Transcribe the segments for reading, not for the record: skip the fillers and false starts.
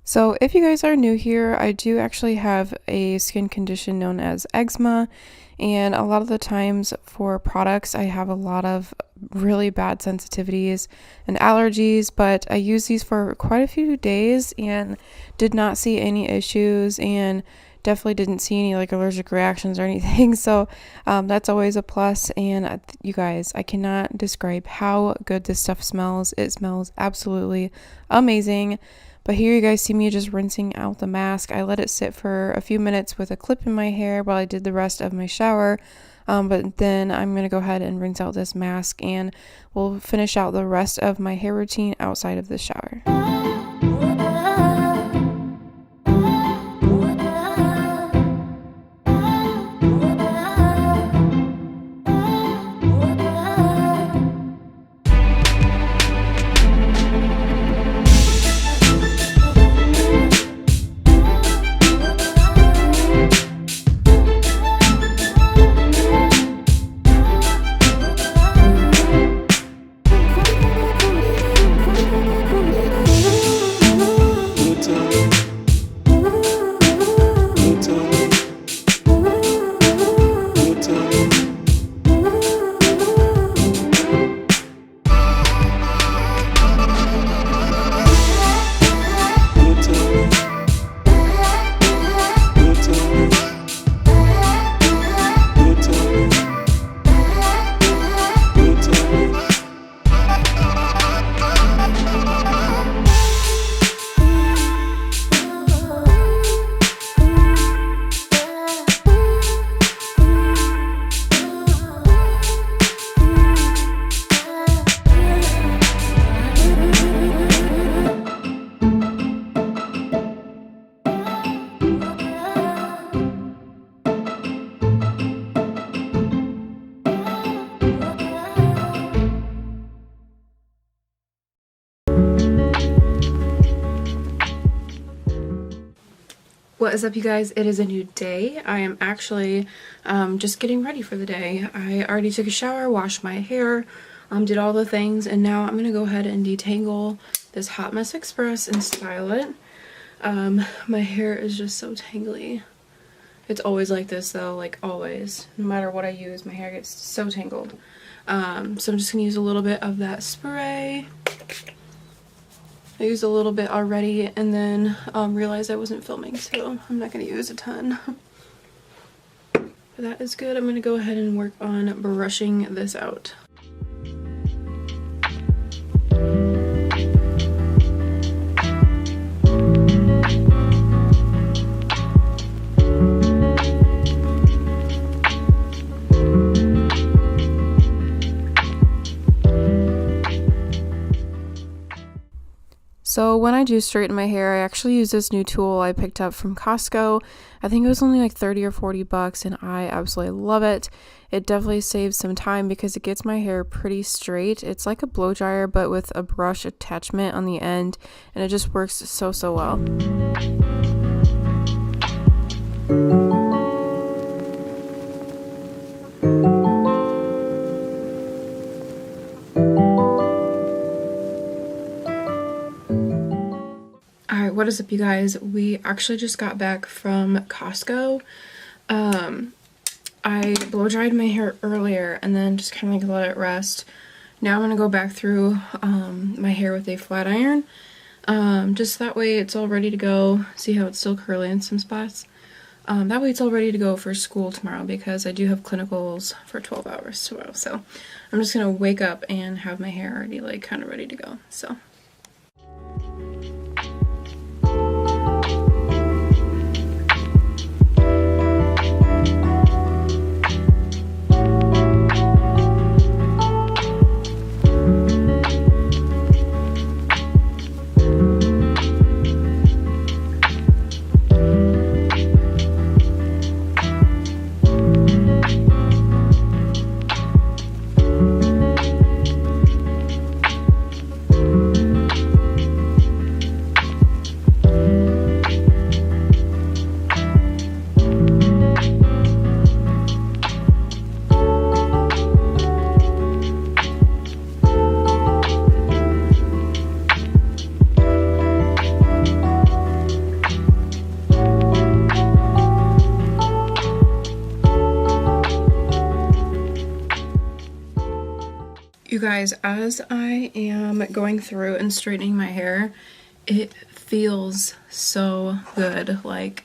So, if you guys are new here, I do actually have a skin condition known as eczema, and a lot of the times for products, I have a lot of really bad sensitivities and allergies, but I used these for quite a few days and did not see any issues and definitely didn't see any like allergic reactions or anything. So, that's always a plus. And you guys, I cannot describe how good this stuff smells. It smells absolutely amazing. But here you guys see me just rinsing out the mask. I let it sit for a few minutes with a clip in my hair while I did the rest of my shower. But then I'm going to go ahead and rinse out this mask and we'll finish out the rest of my hair routine outside of the shower. What is up, you guys? It is a new day. I am actually just getting ready for the day. I already took a shower, washed my hair, did all the things, and now I'm gonna go ahead and detangle this Hot Mess Express and style it. My hair is just so tangly. It's always like this though, like always. No matter what I use, my hair gets so tangled. So I'm just gonna use a little bit of that spray. I used a little bit already and then realized I wasn't filming, so I'm not going to use a ton. But that is good. I'm going to go ahead and work on brushing this out. So when I do straighten my hair, I actually use this new tool I picked up from Costco. I think it was only like 30 or 40 bucks and I absolutely love it. It definitely saves some time because it gets my hair pretty straight. It's like a blow dryer but with a brush attachment on the end, and it just works so well. What is up, you guys? We actually just got back from Costco. I blow dried my hair earlier and then just kind of like let it rest. Now I'm gonna go back through my hair with a flat iron, just that way it's all ready to go. See how it's still curly in some spots? That way it's all ready to go for school tomorrow because I do have clinicals for 12 hours tomorrow. So I'm just gonna wake up and have my hair already like kind of ready to go. So You guys, as I am going through and straightening my hair, it feels so good. Like,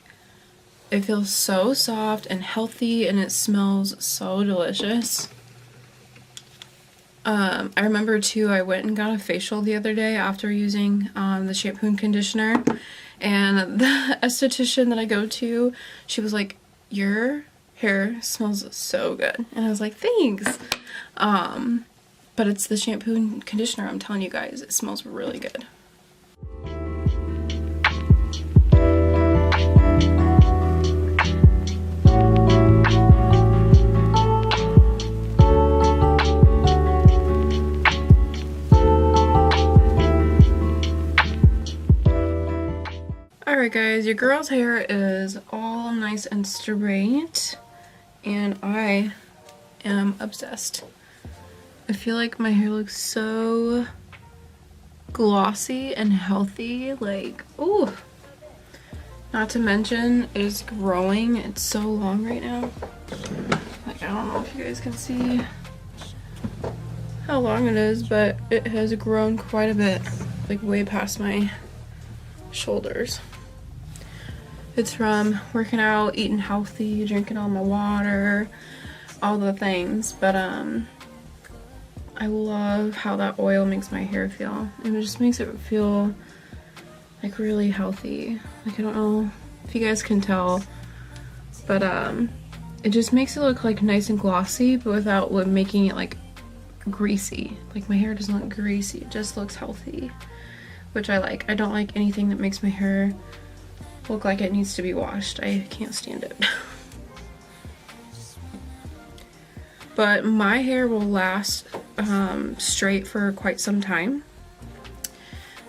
it feels so soft and healthy, and it smells so delicious. I remember too, I went and got a facial the other day after using the shampoo and conditioner, and the esthetician that I go to, she was like, your hair smells so good. And I was like, thanks. But it's the shampoo and conditioner, I'm telling you guys, it smells really good. Alright guys, your girl's hair is all nice and straight, and I am obsessed. I feel like my hair looks so glossy and healthy, like, ooh. Not to mention, it is growing. It's so long right now. Like, I don't know if you guys can see how long it is, but it has grown quite a bit, like way past my shoulders. It's from working out, eating healthy, drinking all my water, all the things, but I love how that oil makes my hair feel. It just makes it feel like really healthy. Like, I don't know if you guys can tell, but it just makes it look like nice and glossy, but without making it like greasy. Like, my hair doesn't look greasy, it just looks healthy, which I like. I don't like anything that makes my hair look like it needs to be washed. I can't stand it. But my hair will last straight for quite some time.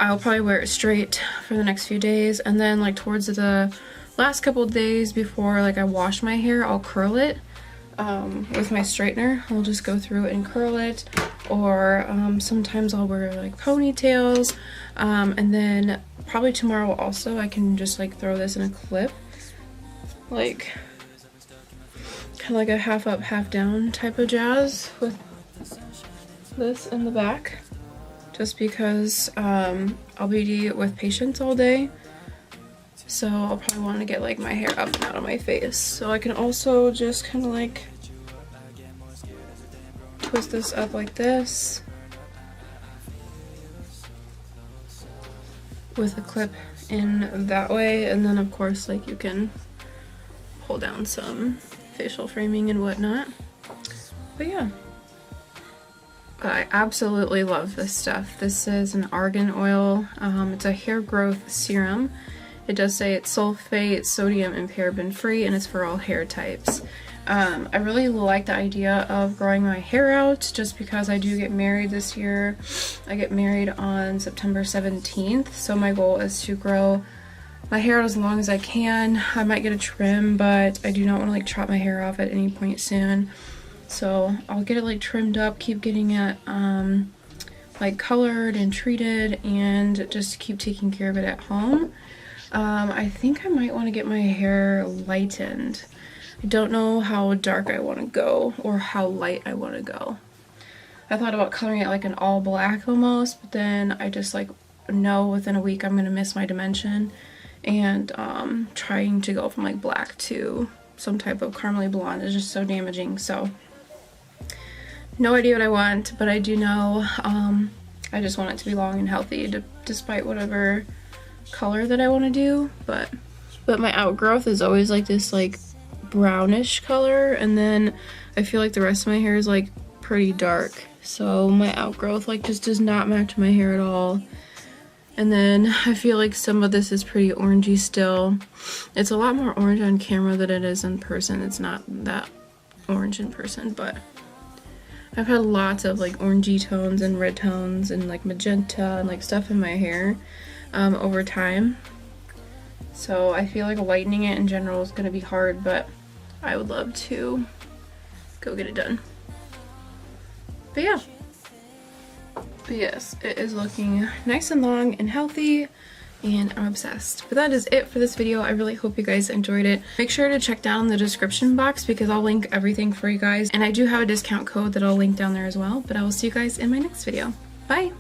I'll probably wear it straight for the next few days, and then like towards the last couple of days before like I wash my hair, I'll curl it with my straightener. I'll just go through and curl it, or sometimes I'll wear like ponytails, and then probably tomorrow also I can just like throw this in a clip, like kind of like a half up half down type of jazz with this in the back, just because I'll be with patients all day, so I'll probably want to get like my hair up and out of my face. So I can also just kind of like twist this up like this with a clip in that way, and then of course like you can pull down some facial framing and whatnot. But yeah, I absolutely love this stuff. This is an argan oil. It's a hair growth serum. It does say it's sulfate, sodium, and paraben free, and it's for all hair types. I really like the idea of growing my hair out, just because I do get married this year. I get married on September 17th, so my goal is to grow my hair out as long as I can. I might get a trim, but I do not want to like chop my hair off at any point soon. So I'll get it like trimmed up, keep getting it like colored and treated, and just keep taking care of it at home. I think I might want to get my hair lightened. I don't know how dark I want to go or how light I want to go. I thought about coloring it like an all black almost, but then I just like know within a week I'm gonna miss my dimension, and trying to go from like black to some type of caramely blonde is just so damaging. So no idea what I want, but I do know I just want it to be long and healthy, despite whatever color that I want to do. But my outgrowth is always like this like brownish color, and then I feel like the rest of my hair is like pretty dark, so my outgrowth like just does not match my hair at all. And then I feel like some of this is pretty orangey still. It's a lot more orange on camera than it is in person. It's not that orange in person, but I've had lots of like orangey tones and red tones and like magenta and like stuff in my hair over time. So I feel like lightening it in general is going to be hard, but I would love to go get it done. But yeah. But yes, it is looking nice and long and healthy. and I'm obsessed. But that is it for this video. I really hope you guys enjoyed it. Make sure to check down the description box because I'll link everything for you guys, and I do have a discount code that I'll link down there as well. But I will see you guys in my next video. Bye!